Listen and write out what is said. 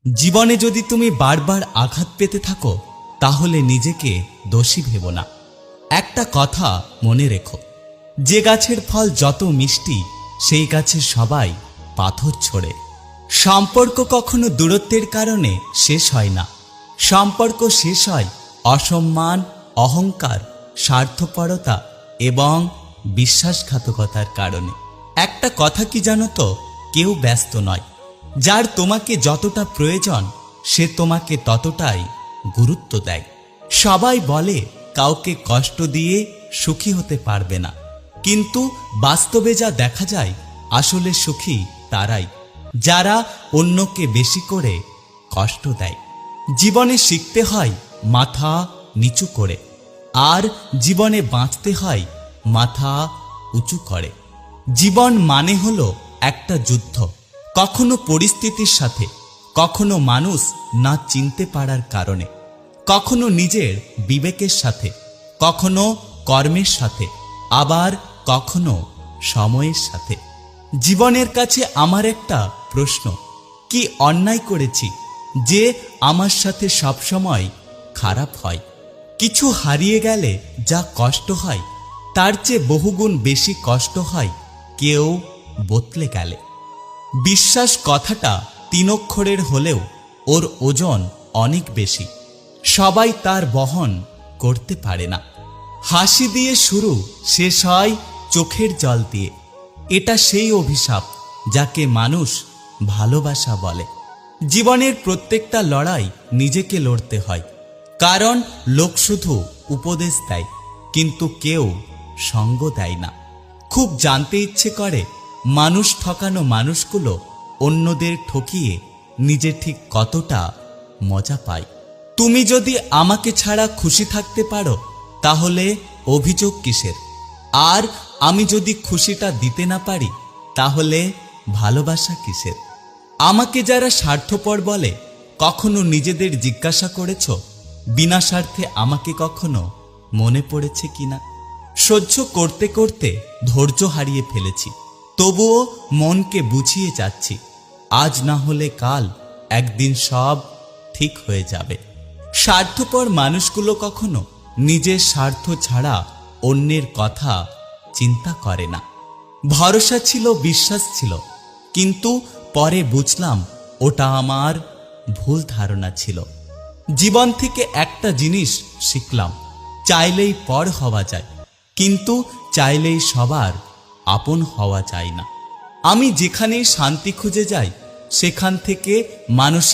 জীবনে যদি তুমি বারবার আঘাত পেতে থাকো তাহলে নিজেকে দোষী ভেবো না। একটা কথা মনে রেখো, যে গাছের ফল যত মিষ্টি সেই গাছে সবাই পাথর ছোড়ে। সম্পর্ক কখনো দূরত্বের কারণে শেষ হয় না। সম্পর্ক শেষ হয় অসম্মান, অহংকার, স্বার্থপরতা এবং বিশ্বাসঘাতকতার কারণে। একটা কথা কি জানো তো, কেউ ব্যস্ত নয়। যার তোমাকে যতটা প্রয়োজন সে তোমাকে ততটাই গুরুত্ব দেয়। সবাই বলে কাউকে কষ্ট দিয়ে সুখী হতে পারবে না, কিন্তু বাস্তবে যা দেখা যায় আসলে সুখী তারাই যারা অন্যকে বেশি করে কষ্ট দেয়। জীবনে শিখতে হয় মাথা নিচু করে, আর জীবনে বাঁচতে হয় মাথা উঁচু করে। জীবন মানে হলো একটা যুদ্ধ, কখনো পরিস্থিতির সাথে, কখনো মানুষ না চিনতে পারার কারণে, কখনো নিজের বিবেকের সাথে, কখনো কর্মের সাথে, আবার কখনো সময়ের সাথে। জীবনের কাছে আমার একটা প্রশ্ন, কি অন্যায় করেছি যে আমার সাথে সবসময় খারাপ হয়? কিছু হারিয়ে গেলে যা কষ্ট হয় তার চেয়ে বহুগুণ বেশি কষ্ট হয় কেউ বদলে গেলে। বিশ্বাস কথাটা 3 অক্ষরের হলেও ওর ওজন অনেক বেশি। সবাই তার বহন করতে পারে না। হাসি দিয়ে শুরু, শেষ হয় চোখের জল দিয়ে। এটা সেই অভিশাপ যাকে মানুষ ভালোবাসা বলে। জীবনের প্রত্যেকটা লড়াই নিজেকে লড়তে হয়, কারণ লোক শুধু উপদেশ দেয় কিন্তু কেউ সঙ্গ দেয় না। খুব জানতে ইচ্ছে করে মানুষ ঠকানো মানুষগুলো অন্যদের ঠকিয়ে নিজে ঠিক কতটা মজা পায়। তুমি যদি আমাকে ছাড়া খুশি থাকতে পারো তাহলে অভিযোগ কিসের? আর আমি যদি খুশিটা দিতে না পারি তাহলে ভালোবাসা কিসের? আমাকে যারা স্বার্থপর বলে, কখনো নিজেদের জিজ্ঞাসা করেছ বিনা স্বার্থে আমাকে কখনো মনে পড়েছে কিনা? সহ্য করতে করতে ধৈর্য হারিয়ে ফেলেছি, তবুও মনকে বুঝিয়ে যাচ্ছি, আজ না হলে কাল একদিন সব ঠিক হয়ে যাবে। স্বার্থপর মানুষগুলো কখনো নিজের স্বার্থ ছাড়া অন্যের কথা চিন্তা করে না। ভরসা ছিল, বিশ্বাস ছিল, কিন্তু পরে বুঝলাম ওটা আমার ভুল ধারণা ছিল। জীবন থেকে একটা জিনিস শিখলাম, চাইলেই পর হওয়া যায়, কিন্তু চাইলেই সবার আপন হওয়া যায় না। আমি যেখানেই শান্তি খুঁজে যাই সেখান থেকে মানুষ